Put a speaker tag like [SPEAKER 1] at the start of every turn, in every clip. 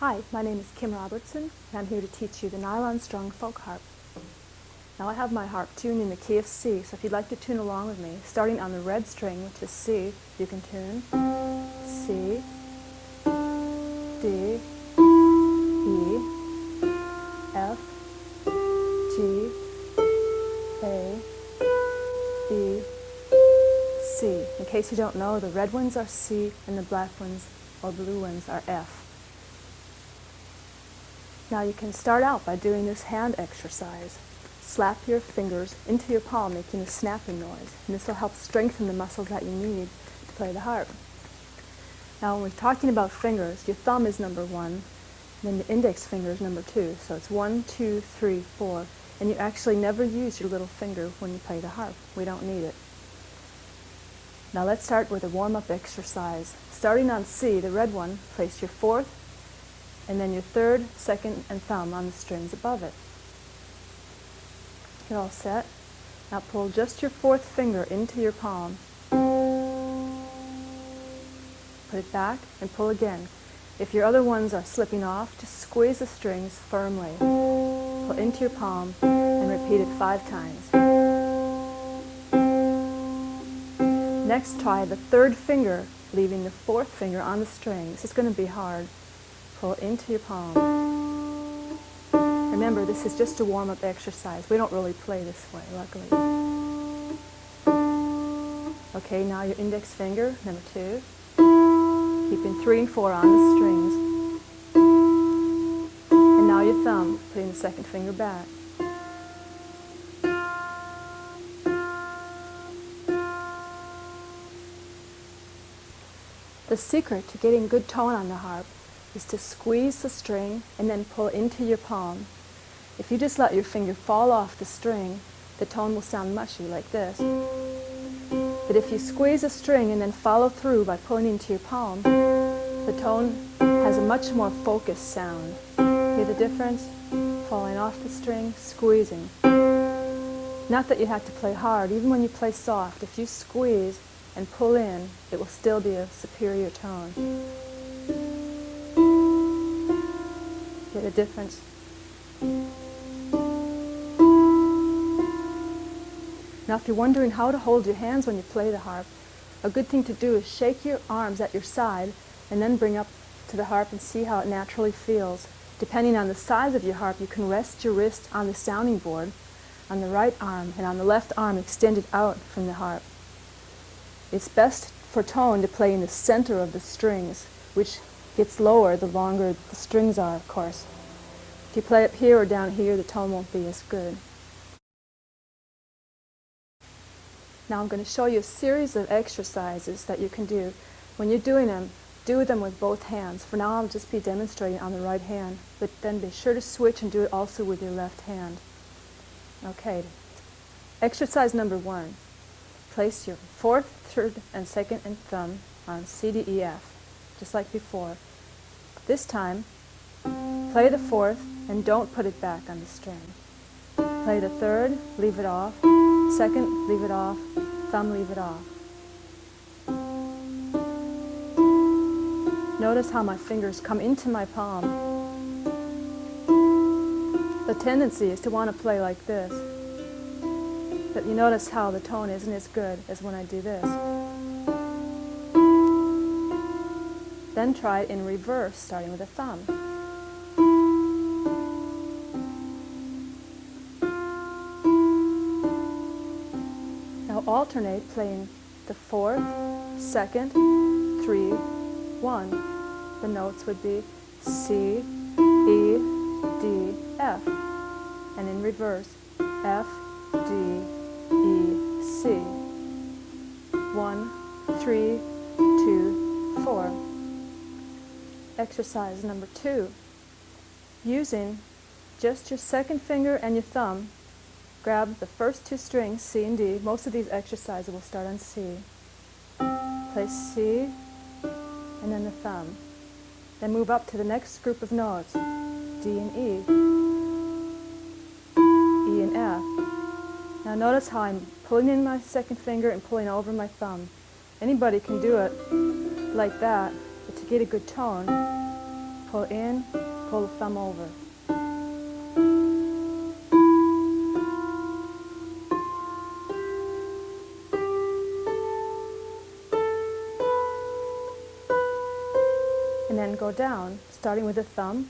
[SPEAKER 1] Hi, my name is Kim Robertson, and I'm here to teach you the nylon-strung folk harp. Now I have my harp tuned in the key of C, so if you'd like to tune along with me, starting on the red string, which is C, you can tune C, D, E, F, G, A, B, C. In case you don't know, the red ones are C and the black ones or blue ones are F. Now you can start out by doing this hand exercise. Slap your fingers into your palm, making a snapping noise, and this will help strengthen the muscles that you need to play the harp. Now when we're talking about fingers, your thumb is number 1, and then the index finger is number 2, so it's 1, 2, 3, 4, and you actually never use your little finger when you play the harp. We don't need it. Now let's start with a warm-up exercise. Starting on C, the red one, place your 4th, and then your 3rd, 2nd, and thumb on the strings above it. You're all set. Now pull just your 4th finger into your palm. Put it back and pull again. If your other ones are slipping off, just squeeze the strings firmly. Pull into your palm and repeat it 5 times. Next, try the 3rd finger, leaving the 4th finger on the string. This is going to be hard. Pull into your palm. Remember, this is just a warm-up exercise. We don't really play this way, luckily. Okay, now your index finger, number 2. Keeping 3 and 4 on the strings. And now your thumb, putting the 2nd finger back. The secret to getting good tone on the harp is to squeeze the string and then pull into your palm. If you just let your finger fall off the string, the tone will sound mushy like this. But if you squeeze a string and then follow through by pulling into your palm, the tone has a much more focused sound. Hear the difference? Falling off the string, squeezing. Not that you have to play hard. Even when you play soft, if you squeeze and pull in, it will still be a superior tone. Hear the difference? Now if you're wondering how to hold your hands when you play the harp, a good thing to do is shake your arms at your side and then bring up to the harp and see how it naturally feels. Depending on the size of your harp, you can rest your wrist on the sounding board on the right arm and on the left arm extended out from the harp. It's best for tone to play in the center of the strings, which gets lower the longer the strings are, of course. If you play up here or down here, the tone won't be as good. Now I'm going to show you a series of exercises that you can do. When you're doing them, do them with both hands. For now I'll just be demonstrating on the right hand, but then be sure to switch and do it also with your left hand. Okay, exercise number 1. Place your 4th, 3rd, and 2nd and thumb on C, D, E, F, just like before. This time, play the 4th and don't put it back on the string. Play the 3rd, leave it off, 2nd, leave it off, thumb, leave it off. Notice how my fingers come into my palm. The tendency is to want to play like this. But you notice how the tone isn't as good as when I do this. Then try it in reverse, starting with a thumb. Now alternate playing the 4th, 2nd, 3, 1. The notes would be C, E, D, F. And in reverse, F, D, E, C. 1, 3, 2, 4. Exercise number 2. Using just your 2nd finger and your thumb, grab the first 2 strings, C and D. Most of these exercises will start on C. Place C and then the thumb. Then move up to the next group of notes, D and E, E and F. Now notice how I'm pulling in my 2nd finger and pulling over my thumb. Anybody can do it like that, but to get a good tone, pull in, pull the thumb over. And then go down, starting with the thumb.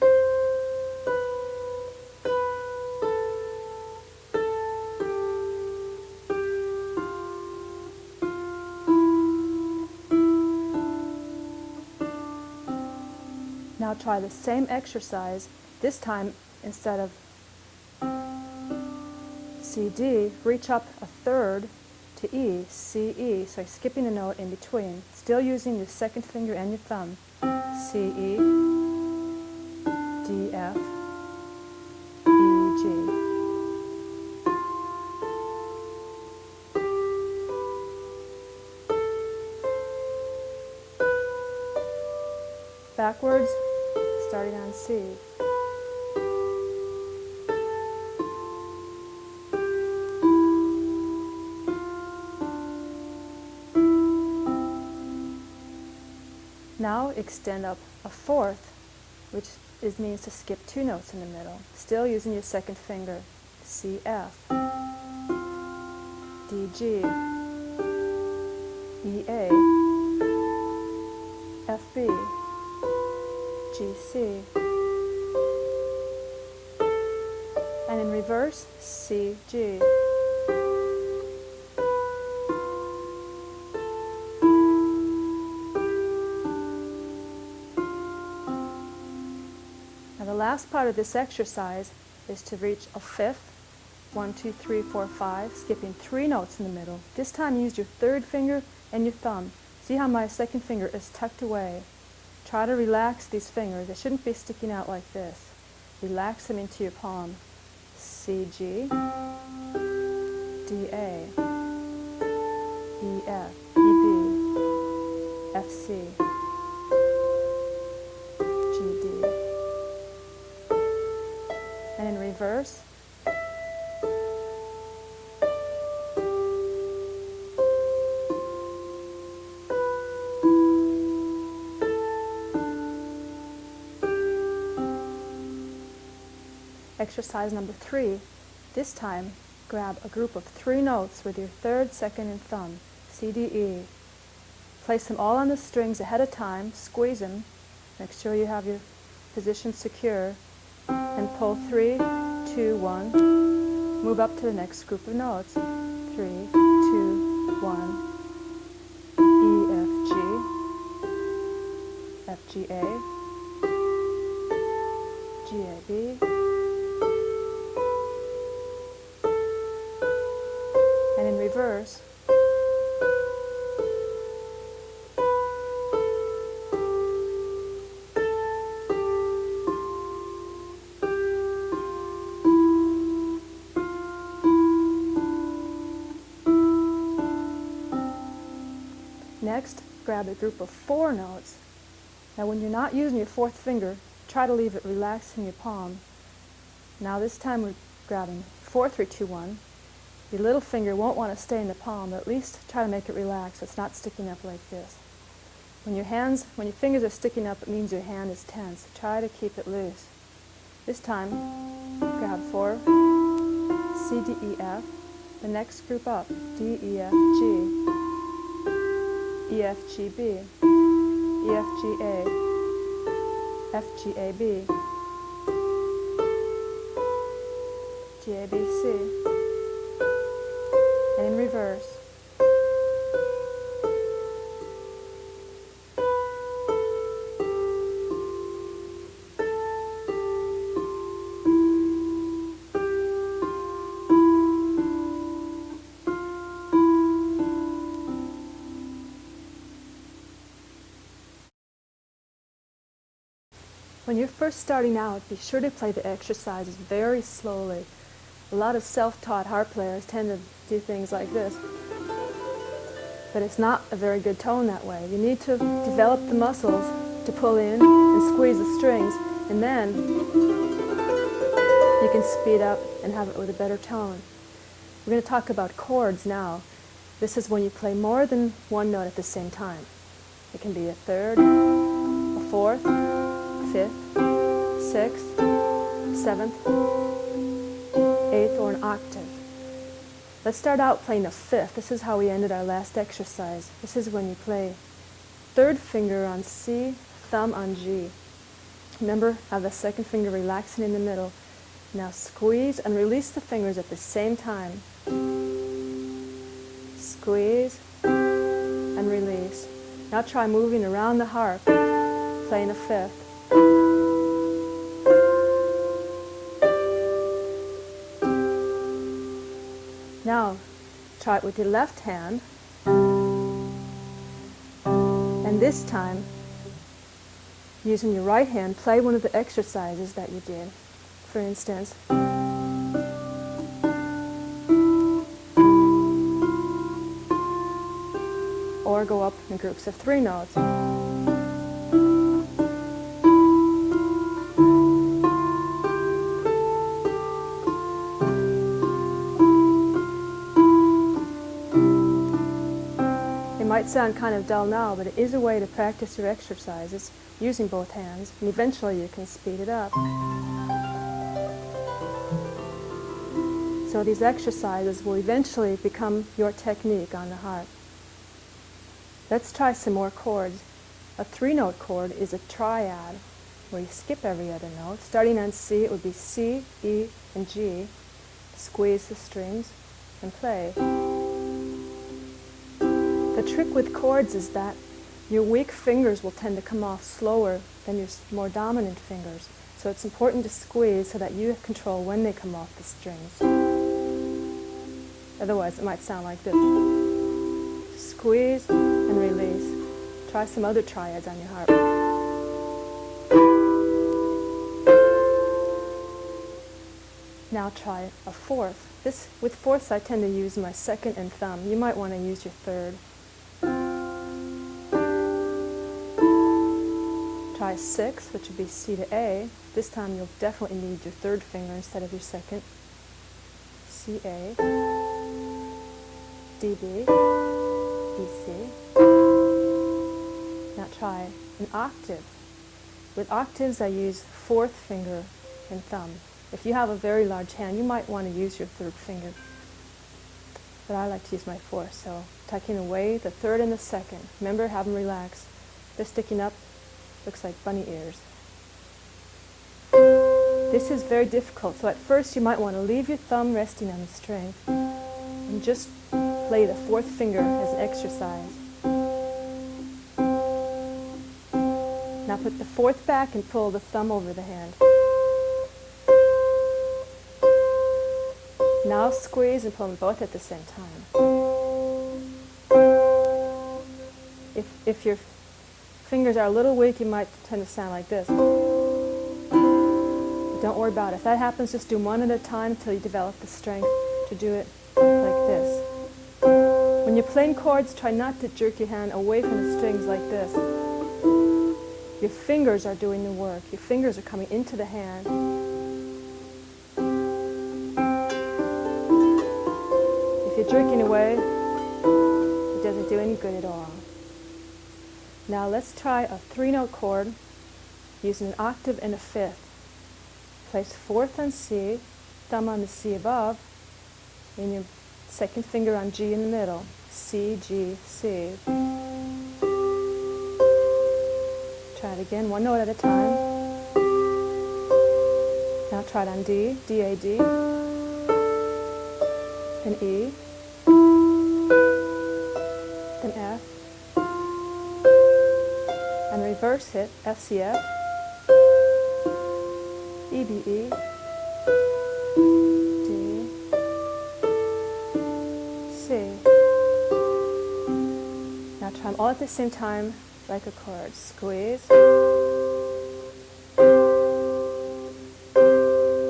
[SPEAKER 1] Now try the same exercise. This time, instead of C, D, reach up a third to E, C, E. So you're skipping a note in between, still using your second finger and your thumb. C, E, D, F, E, G. Backwards, starting on C. Now extend up a fourth, which means to skip two notes in the middle, still using your second finger. C, F, D, G, E, A, F, B, G, C, and in reverse, C, G. Now the last part of this exercise is to reach a fifth, 1, 2, 3, 4, 5, skipping three notes in the middle. This time use your third finger and your thumb. See how my second finger is tucked away. Try to relax these fingers. They shouldn't be sticking out like this. Relax them into your palm. C, G, D, A, E, F, E, B, F, C, G, D. And in reverse, exercise number 3. This time, grab a group of 3 notes with your third, second, and thumb, C, D, E. Place them all on the strings ahead of time, squeeze them, make sure you have your position secure, and pull 3, 2, 1. Move up to the next group of notes. 3, 2, 1. E, F, G, F, G, A, G, A, B, and in reverse, next, grab a group of 4 notes. Now when you're not using your fourth finger, try to leave it relaxed in your palm. Now this time we're grabbing 4, 3, 2, 1. Your little finger won't want to stay in the palm, but at least try to make it relax so it's not sticking up like this. When your fingers are sticking up, it means your hand is tense. Try to keep it loose. This time, grab 4, C, D, E, F. The next group up, D, E, F, G, E, F, G, B, E, F, G, A, F, G, A, B, G, A, B, C, and in reverse. When you're first starting out, be sure to play the exercises very slowly. A lot of self-taught harp players tend to do things like this, but it's not a very good tone that way. You need to develop the muscles to pull in and squeeze the strings, and then you can speed up and have it with a better tone. We're going to talk about chords now. This is when you play more than one note at the same time. It can be a third, a fourth, a fifth, sixth, seventh, eighth, or an octave. Let's start out playing a fifth. This is how we ended our last exercise. This is when you play third finger on C, thumb on G. Remember, have the second finger relaxing in the middle. Now squeeze and release the fingers at the same time. Squeeze and release. Now try moving around the harp, playing a fifth. Now try it with your left hand, and this time, using your right hand, play one of the exercises that you did. For instance, or go up in groups of 3 notes. It might sound kind of dull now, but it is a way to practice your exercises using both hands, and eventually you can speed it up. So these exercises will eventually become your technique on the harp. Let's try some more chords. A 3-note chord is a triad, where you skip every other note. Starting on C, it would be C, E, and G. Squeeze the strings and play. The trick with chords is that your weak fingers will tend to come off slower than your more dominant fingers. So it's important to squeeze so that you control when they come off the strings. Otherwise, it might sound like this. Squeeze and release. Try some other triads on your harp. Now try a fourth. With fourths, I tend to use my second and thumb. You might want to use your third. Try sixth, which would be C to A. This time you'll definitely need your third finger instead of your second. C, A, D, B, E, C. Now try an octave. With octaves, I use fourth finger and thumb. If you have a very large hand, you might want to use your third finger. But I like to use my fourth, so tucking away the third and the second. Remember, have them relax. They're sticking up. Looks like bunny ears. This is very difficult, so at first you might want to leave your thumb resting on the string and just play the fourth finger as an exercise. Now put the fourth back and pull the thumb over the hand. Now squeeze and pull them both at the same time. If your fingers are a little weak, you might tend to sound like this. Don't worry about it. If that happens, just do one at a time until you develop the strength to do it like this. When you're playing chords, try not to jerk your hand away from the strings like this. Your fingers are doing the work. Your fingers are coming into the hand. If you're jerking away, it doesn't do any good at all. Now let's try a 3-note chord using an octave and a fifth. Place fourth on C, thumb on the C above, and your second finger on G in the middle. C, G, C. Try it again, one note at a time. Now try it on D, D, A, D, then E, then F, and reverse it, F, C, F, E, B, E, D, C. Now try them all at the same time like a chord. Squeeze.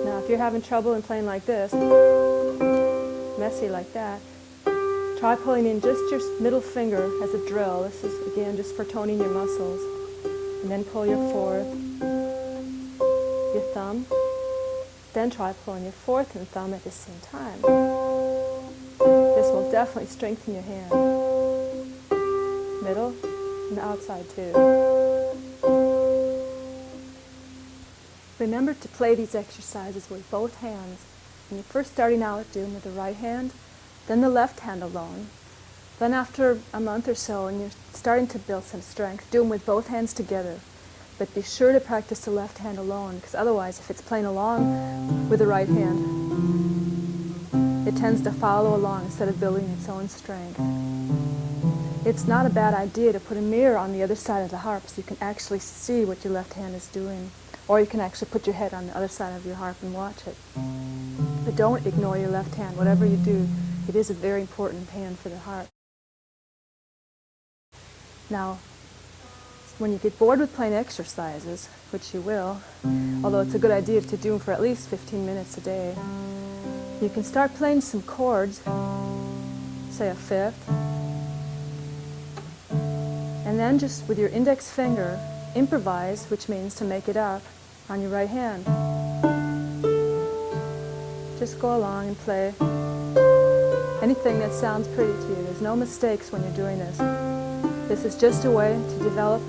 [SPEAKER 1] Now if you're having trouble in playing like this, messy like that, try pulling in just your middle finger as a drill. This is, again, just for toning your muscles. And then pull your fourth, your thumb. Then try pulling your fourth and thumb at the same time. This will definitely strengthen your hand. Middle and the outside too. Remember to play these exercises with both hands. When you're first starting out, do them with the right hand, then the left hand alone. Then after a month or so, and you're starting to build some strength, do them with both hands together. But be sure to practice the left hand alone, because otherwise, if it's playing along with the right hand, it tends to follow along instead of building its own strength. It's not a bad idea to put a mirror on the other side of the harp so you can actually see what your left hand is doing. Or you can actually put your head on the other side of your harp and watch it. But don't ignore your left hand. Whatever you do, it is a very important hand for the harp. Now, when you get bored with playing exercises, which you will, although it's a good idea to do them for at least 15 minutes a day, you can start playing some chords, say a fifth, and then just with your index finger, improvise, which means to make it up, on your right hand. Just go along and play anything that sounds pretty to you. There's no mistakes when you're doing this. This is just a way to develop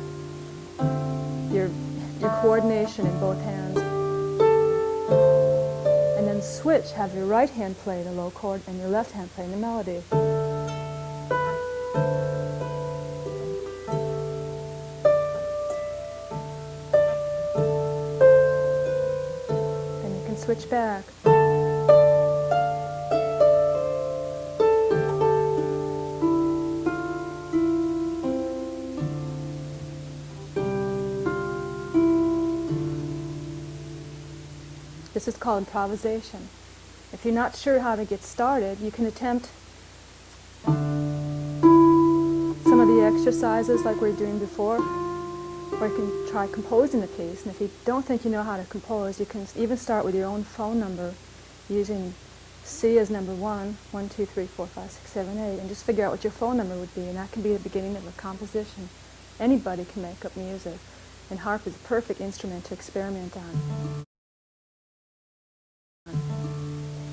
[SPEAKER 1] your coordination in both hands. And then switch, have your right hand play the low chord and your left hand play the melody. Then you can switch back. This is called improvisation. If you're not sure how to get started, you can attempt some of the exercises like we were doing before, or you can try composing a piece. And if you don't think you know how to compose, you can even start with your own phone number using C as number 1, 1, 2, 3, 4, 5, 6, 7, 8, and just figure out what your phone number would be, and that can be the beginning of a composition. Anybody can make up music, and harp is a perfect instrument to experiment on.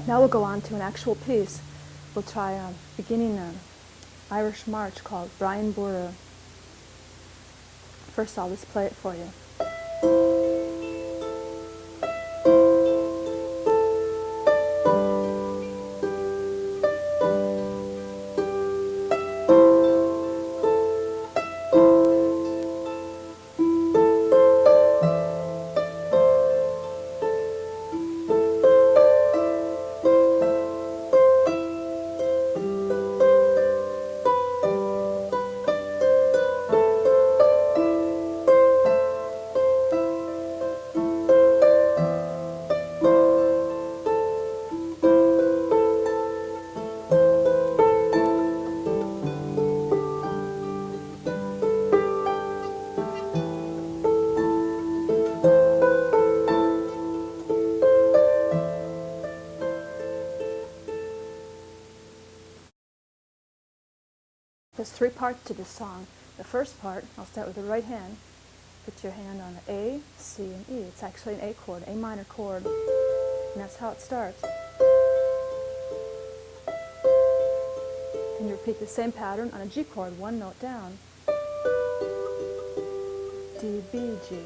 [SPEAKER 1] Now we'll go on to an actual piece. We'll try beginning an Irish march called Brian Boru. First I'll just play it for you. There's 3 parts to this song. The first part, I'll start with the right hand. Put your hand on A, C, and E. It's actually an A chord, A minor chord. And that's how it starts. And you repeat the same pattern on a G chord, 1 note down. D, B, G.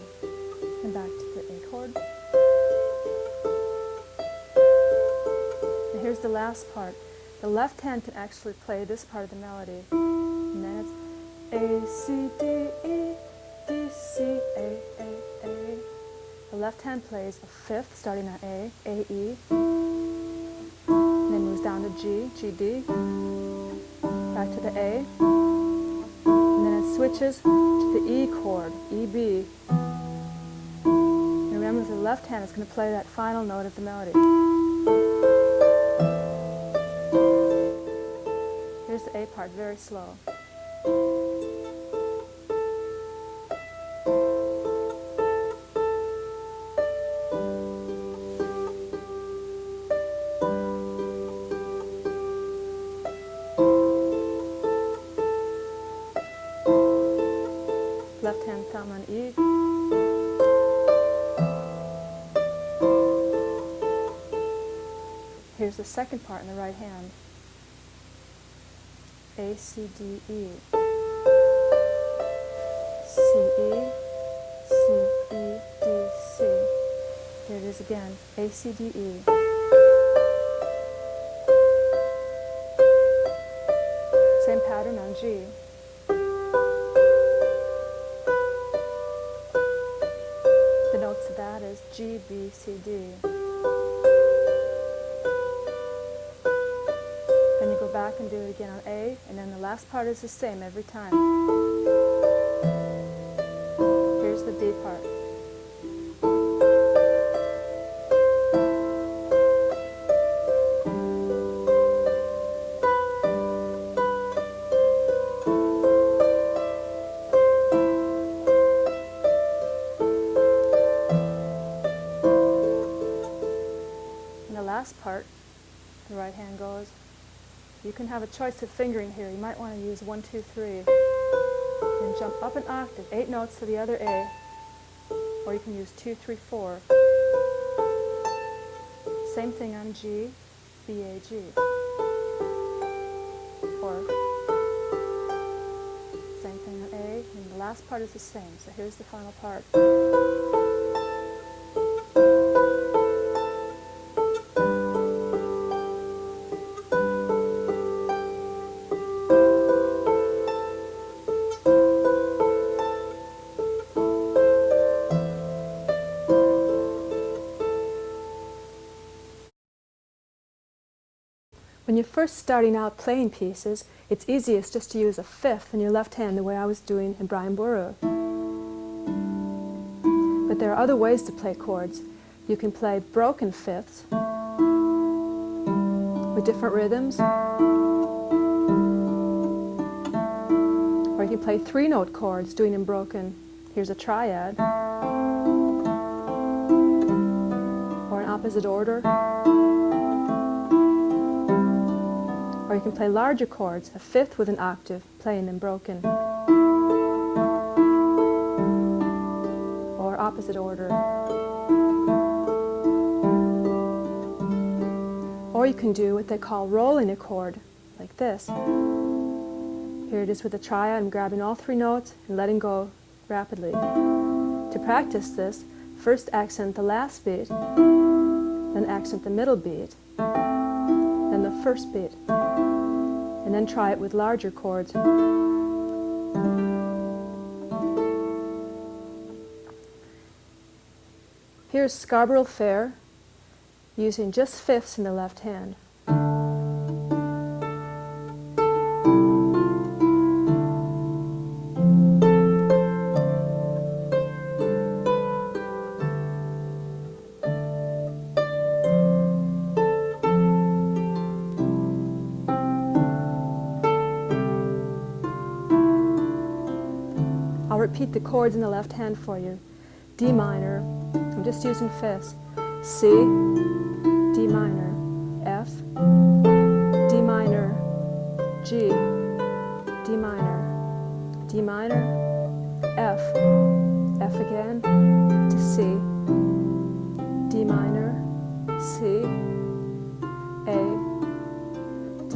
[SPEAKER 1] And back to the A chord. And here's the last part. The left hand can actually play this part of the melody. And then it's A, C, D, E, D, C, A, A, A. The left hand plays a fifth, starting on A, E, and then moves down to G, G, D, back to the A, and then it switches to the E chord, E, B. And remember, the left hand is going to play that final note of the melody. Here's the A part, very slow. Left hand thumb on E. Here's the second part in the right hand. A, C, D, E. C, E, C, E, D, C. it is again, A, C, D, E. Same pattern on G. The notes to that is G, B, C, D. Then you go back and do it again on A, and then the last part is the same every time. Here's the B part. And the last part, the right hand goes. You can have a choice of fingering here. You might want to use 1, 2, 3, and jump up an octave, 8 notes to the other A, or you can use 2, 3, 4. Same thing on G, B, A, G. Or same thing on A, and the last part is the same. So here's the final part. When you're first starting out playing pieces, it's easiest just to use a fifth in your left hand the way I was doing in Brian Boru. But there are other ways to play chords. You can play broken fifths with different rhythms, or you can play 3-note chords doing them broken. Here's a triad, or an opposite order. Or you can play larger chords, a fifth with an octave, playing them broken. Or opposite order. Or you can do what they call rolling a chord, like this. Here it is with a triad. I'm grabbing all 3 notes and letting go rapidly. To practice this, first accent the last beat, then accent the middle beat, then the first beat, and then try it with larger chords. Here's Scarborough Fair, using just fifths in the left hand. I'll repeat the chords in the left hand for you. D minor, I'm just using fifths. C, D minor, F, D minor, G, D minor, D minor, F, F again, to C, D minor, C, A, D.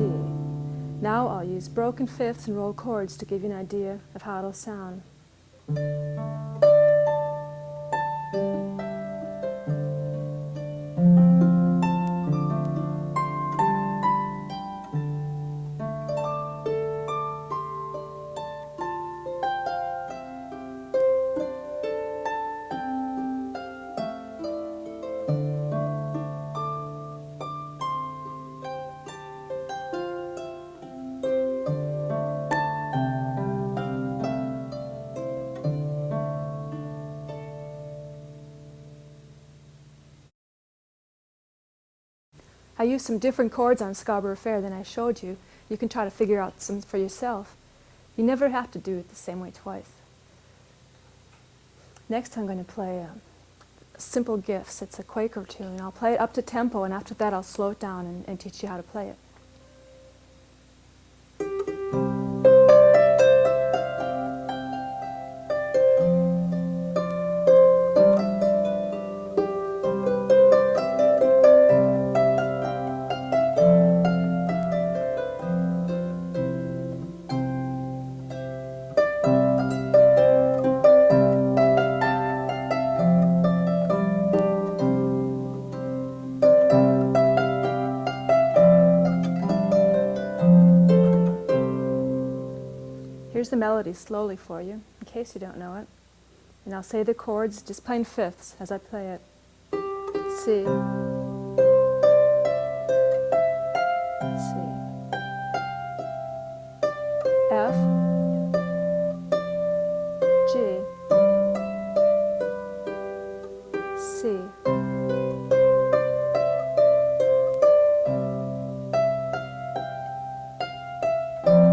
[SPEAKER 1] Now I'll use broken fifths and roll chords to give you an idea of how it'll sound. I used some different chords on Scarborough Fair than I showed you. You can try to figure out some for yourself. You never have to do it the same way twice. Next I'm going to play Simple Gifts. It's a Quaker tune. I'll play it up to tempo, and after that I'll slow it down and teach you how to play it. here's the melody slowly for you, in case you don't know it. And I'll say the chords just playing fifths as I play it. C, C, F, G, C,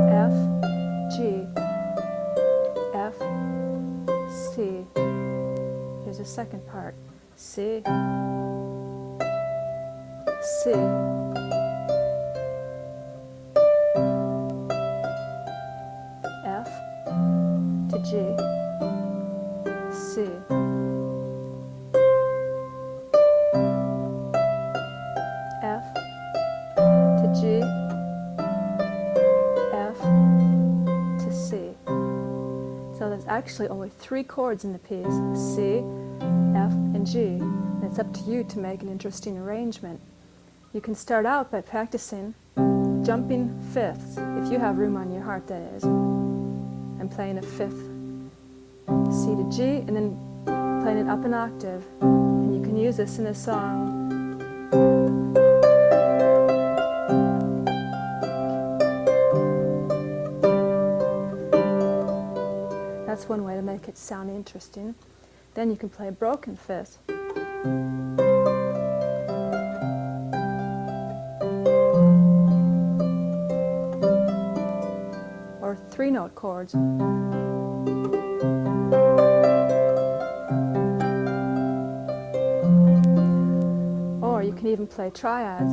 [SPEAKER 1] F, G, F, C. Here's the second part. C, C, F to G, C, F to G, F to C. So there's actually only 3 chords in the piece, C, F, and G. And it's up to you to make an interesting arrangement. You can start out by practicing jumping fifths, if you have room on your harp, that is, and playing a fifth, C to G, and then playing it up an octave. And you can use this in a song. That's one way to make it sound interesting. Then you can play a broken fifth. Or 3-note chords. Or you can even play triads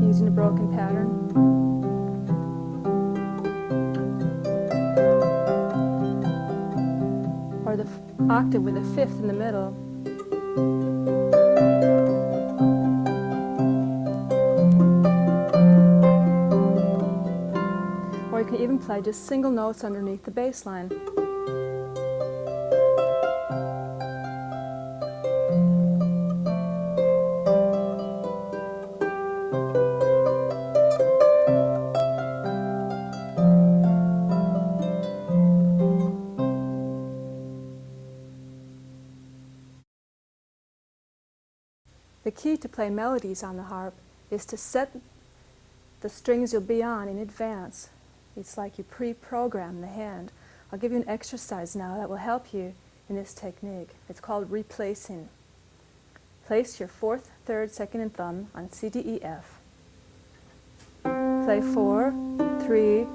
[SPEAKER 1] using a broken pattern. Or the octave with a fifth in the middle. Or you can even play just single notes underneath the bass line. The key to play melodies on the harp is to set the strings you'll be on in advance. It's like you pre-program the hand. I'll give you an exercise now that will help you in this technique. It's called replacing. Place your 4th, 3rd, 2nd, and thumb on C, D, E, F. Play 4, 3,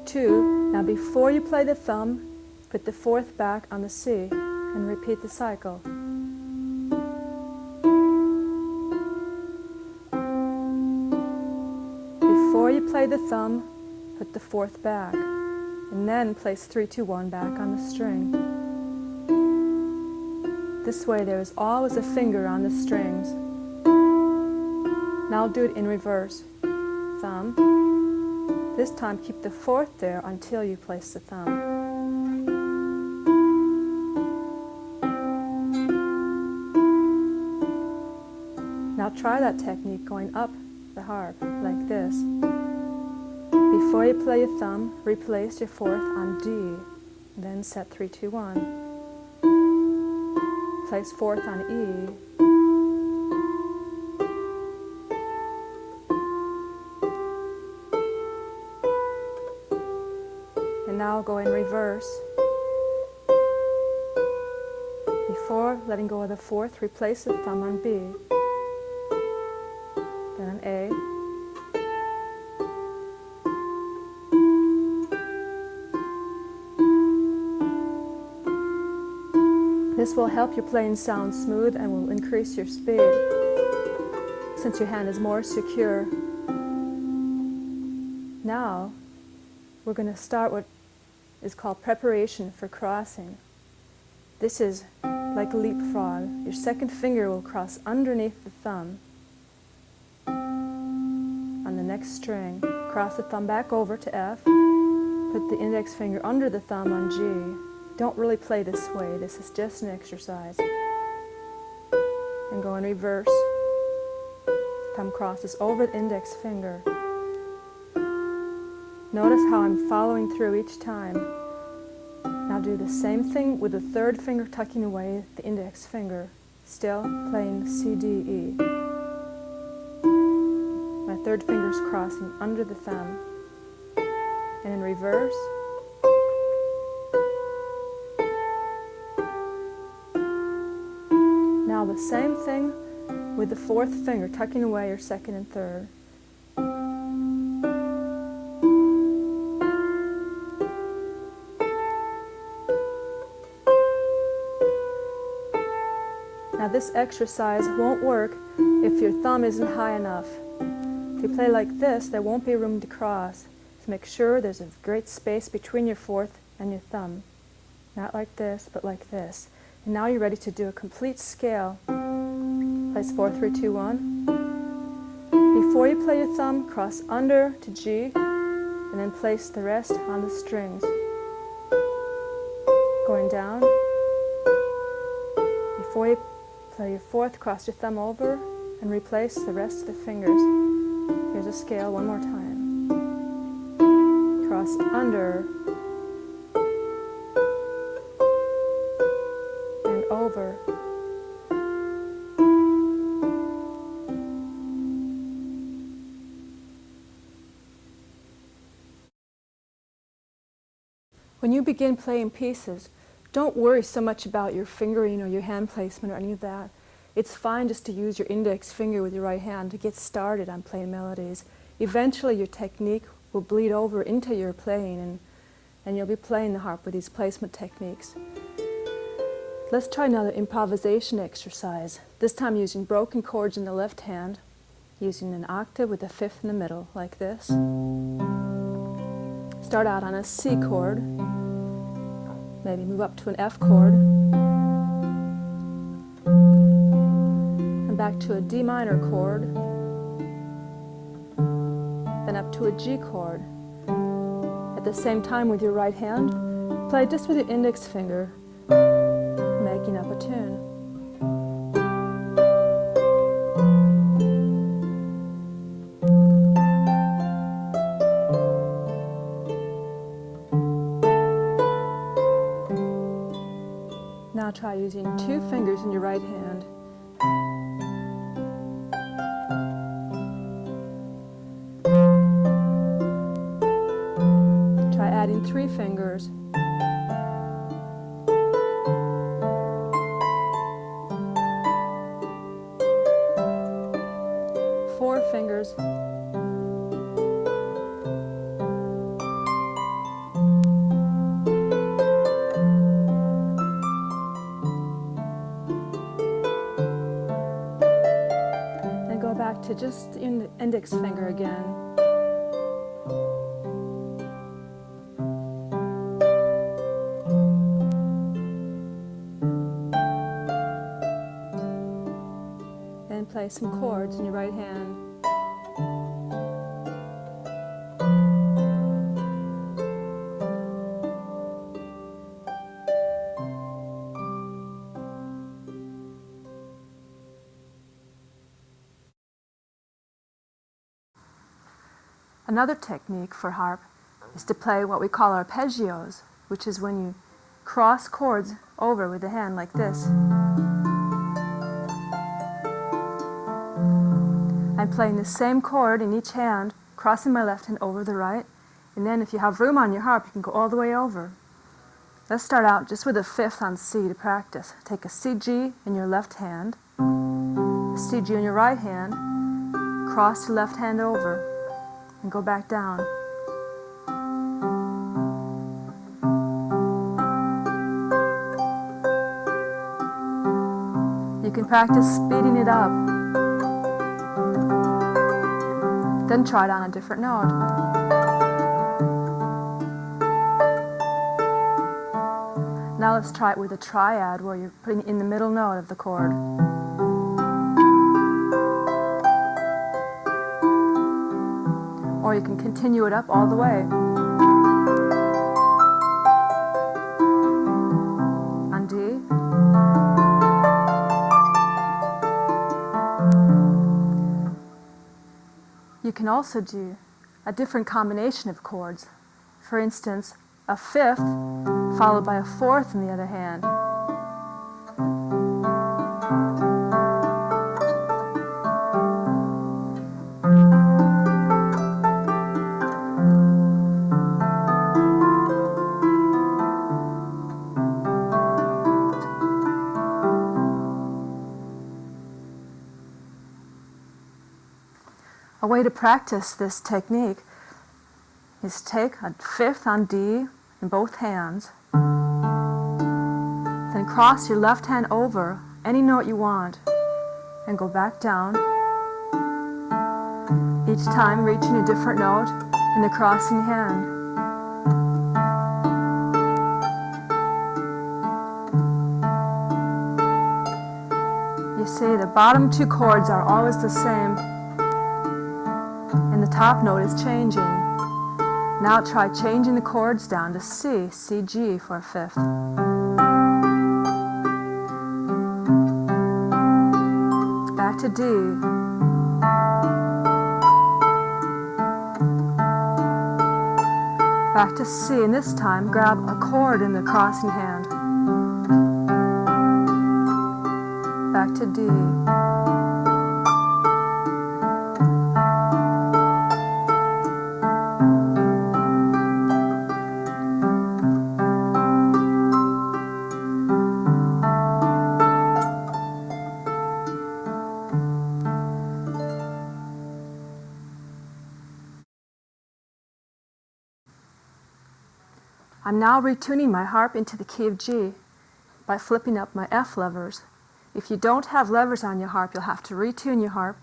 [SPEAKER 1] 2. Now before you play the thumb, put the 4th back on the C and repeat the cycle. Before you play the thumb, put the 4th back, and then place 3, 2, 1 back on the string. This way there is always a finger on the strings. Now I'll do it in reverse. Thumb. This time keep the 4th there until you place the thumb. Now try that technique going up the harp like this. Before you play your thumb, replace your 4th on D, then set 3, 2, 1. Place 4th on E, and now go in reverse. Before letting go of the 4th, replace the thumb on B, then on A, This will help your playing sound smooth and will increase your speed, since your hand is more secure. Now, we're going to start what is called preparation for crossing. This is like a leapfrog. Your second finger will cross underneath the thumb on the next string. Cross the thumb back over to F. Put the index finger under the thumb on G. Don't really play this way. This is just an exercise. And go in reverse. Thumb crosses over the index finger. Notice how I'm following through each time. Now do the same thing with the third finger tucking away the index finger, still playing C, D, E. My third finger is crossing under the thumb. And in reverse. Now the same thing with the fourth finger tucking away your second and third. Now this exercise won't work if your thumb isn't high enough. If you play like this, there won't be room to cross. So make sure there's a great space between your fourth and your thumb. Not like this, but like this. And now you're ready to do a complete scale. Place 4, 3, 2, 1. Before you play your thumb, cross under to G, and then place the rest on the strings. Going down. Before you play your fourth, cross your thumb over and replace the rest of the fingers. Here's a scale one more time. Cross under and over. When you begin playing pieces, don't worry so much about your fingering or your hand placement or any of that. It's fine just to use your index finger with your right hand to get started on playing melodies. Eventually your technique will bleed over into your playing, and you'll be playing the harp with these placement techniques. Let's try another improvisation exercise, this time using broken chords in the left hand, using an octave with a fifth in the middle, like this. Start out on a C chord, maybe move up to an F chord, and back to a D minor chord, then up to a G chord. At the same time with your right hand, play just with your index finger, making up a tune. Now try using two fingers in your right hand. Try adding three fingers. Four fingers. Back to just the index finger again. And play some chords in your right hand. Another technique for harp is to play what we call arpeggios, which is when you cross chords over with the hand like this. I'm playing the same chord in each hand, crossing my left hand over the right, and then if you have room on your harp, you can go all the way over. Let's start out just with a fifth on C to practice. Take a C G in your left hand, a C G in your right hand, cross your left hand over, and go back down. You can practice speeding it up. Then try it on a different note. Now let's try it with a triad where you're putting in the middle note of the chord. Or you can continue it up all the way. On D. You can also do a different combination of chords. For instance, a fifth followed by a fourth in the other hand. A way to practice this technique is take a fifth on D in both hands, then cross your left hand over any note you want and go back down, each time reaching a different note in the crossing hand. You see, the bottom two chords are always the same, and the top note is changing. Now try changing the chords down to C, C, G for a fifth. Back to D. Back to C, and this time grab a chord in the crossing hand. Back to D. I'm now retuning my harp into the key of G by flipping up my F levers. If you don't have levers on your harp, you'll have to retune your harp,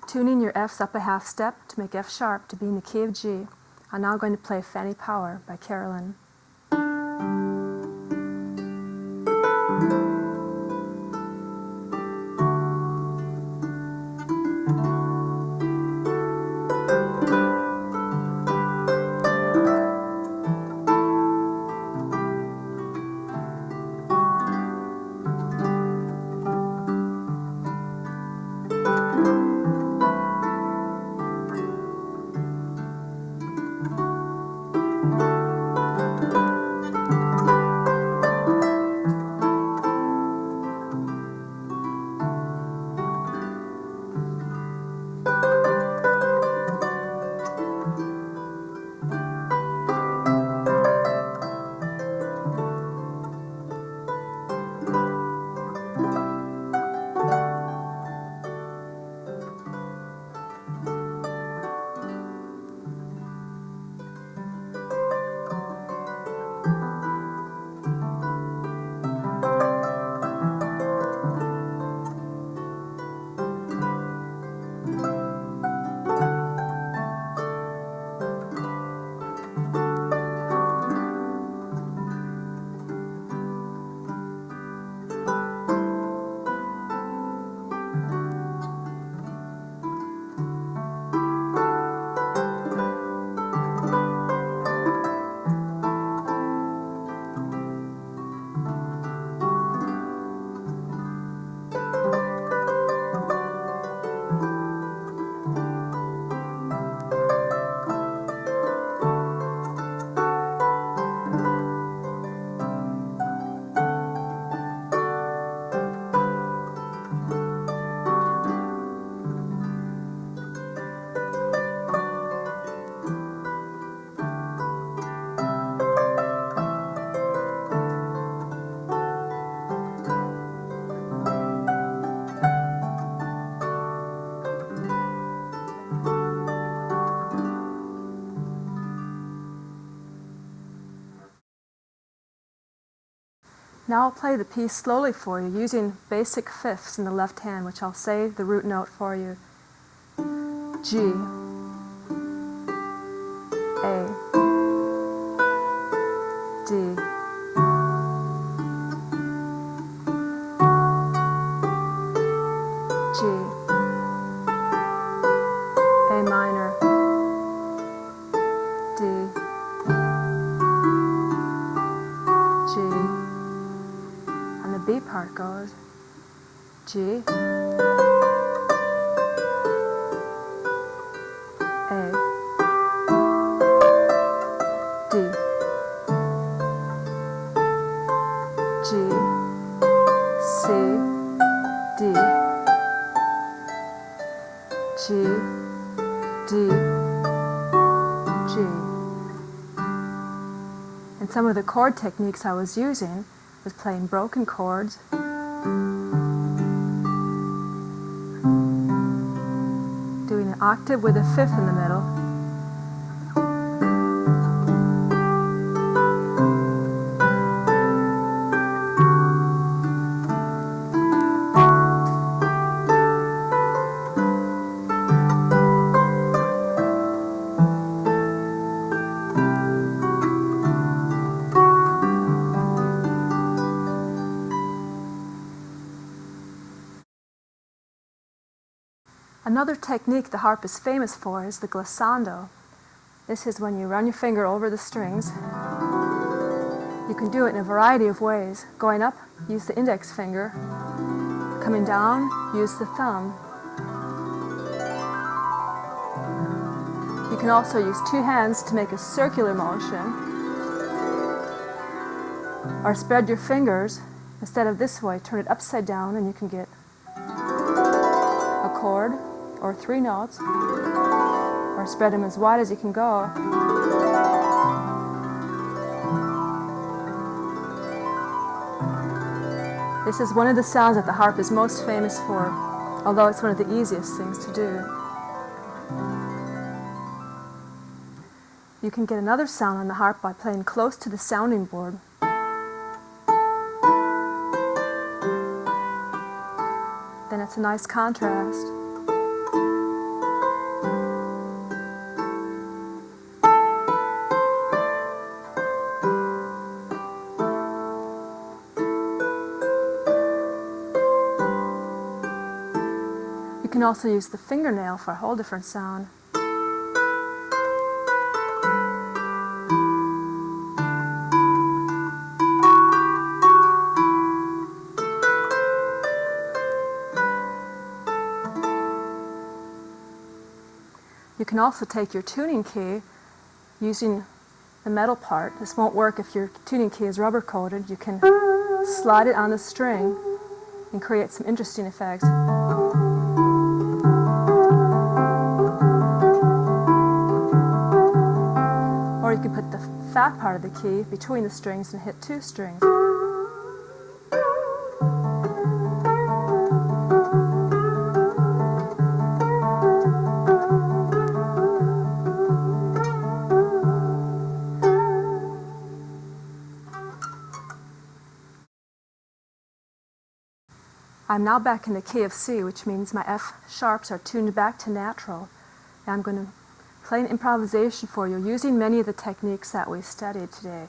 [SPEAKER 1] tuning your Fs up a half step to make F sharp to be in the key of G. I'm now going to play Fanny Power by Carolyn. Now I'll play the piece slowly for you using basic fifths in the left hand, which I'll say the root note for you. G, A, D, G, A minor, D, G, and the B part goes G, A, D, And some of the chord techniques I was using was playing broken chords, doing an octave with a fifth in the middle, Another technique the harp is famous for is the glissando. This is when you run your finger over the strings. You can do it in a variety of ways. Going up, use the index finger. Coming down, use the thumb. You can also use two hands to make a circular motion. Or spread your fingers. Instead of this way, turn it upside down and you can get a chord or three notes, or spread them as wide as you can go. This is one of the sounds that the harp is most famous for, although it's one of the easiest things to do. You can get another sound on the harp by playing close to the sounding board. Then it's a nice contrast. You can also use the fingernail for a whole different sound. You can also take your tuning key using the metal part. This won't work if your tuning key is rubber coated. You can slide it on the string and create some interesting effects. Or you can put the fat part of the key between the strings and hit two strings. I'm now back in the key of C, which means my F sharps are tuned back to natural. And I'm going to play an improvisation for you using many of the techniques that we studied today.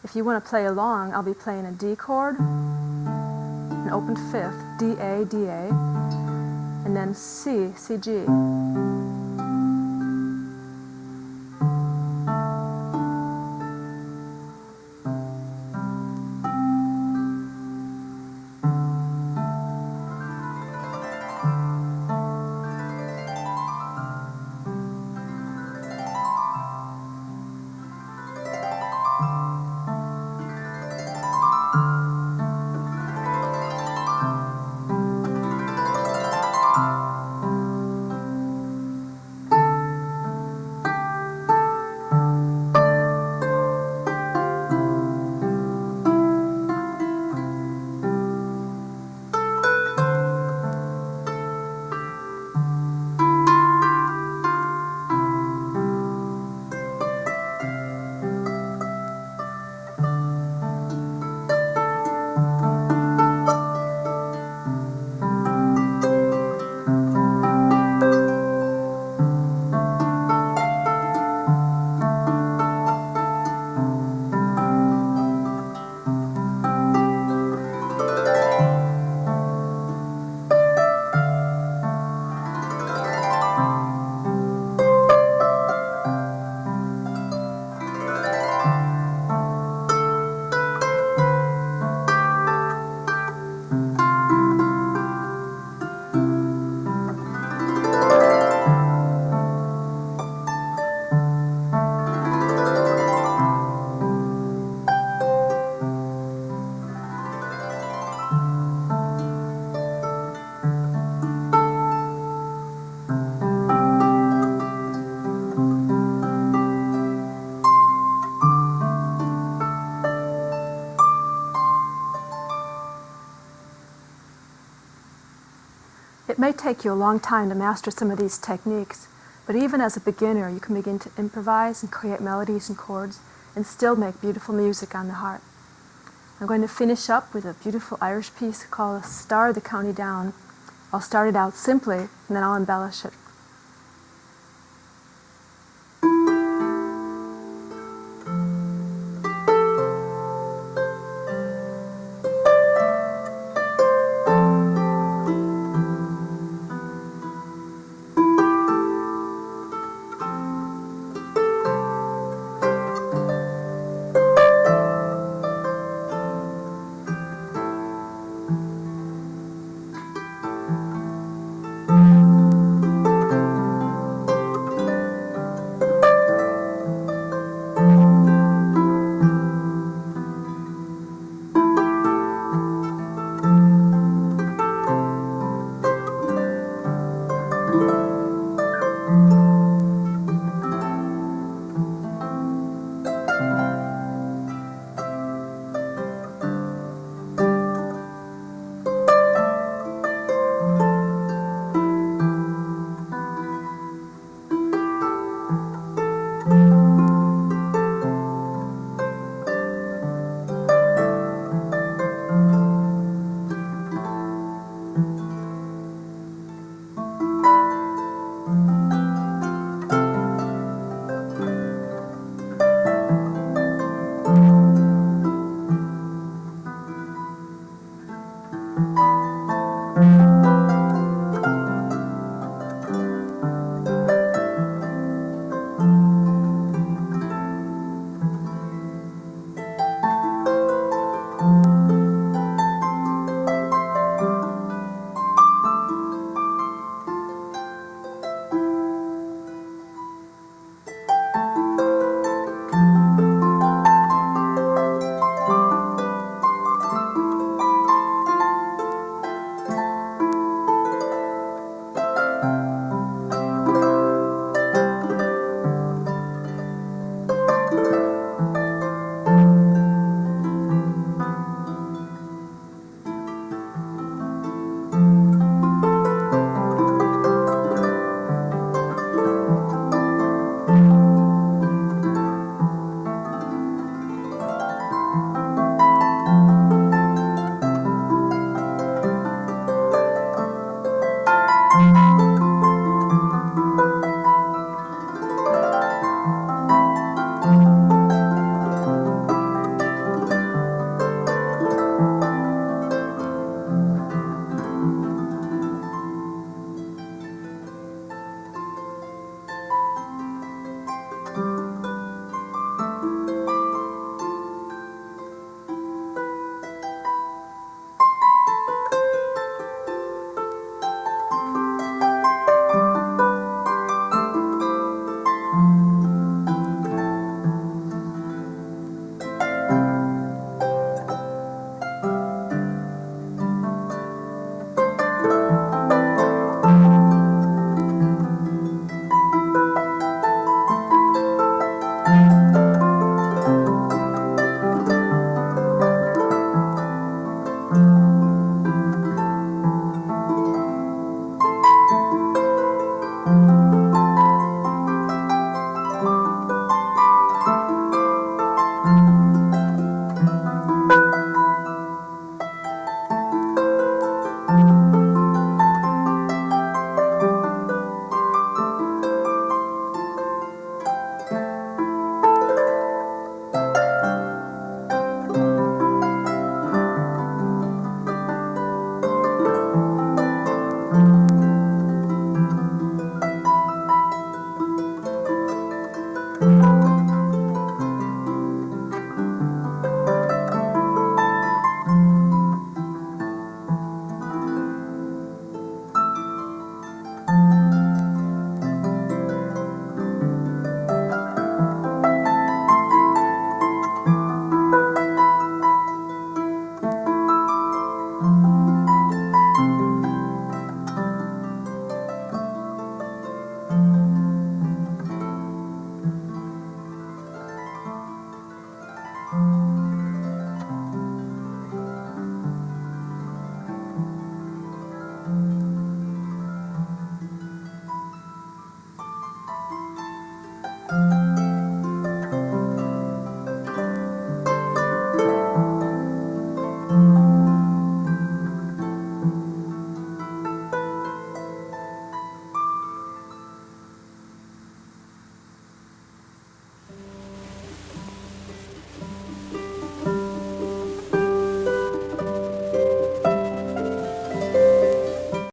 [SPEAKER 1] If you want to play along, I'll be playing a D chord, an open fifth, D, A, D, A, and then C, C, G. may take you a long time to master some of these techniques, but even as a beginner, you can begin to improvise and create melodies and chords and still make beautiful music on the harp. I'm going to finish up with a beautiful Irish piece called Star of the County Down. I'll start it out simply, and then I'll embellish it.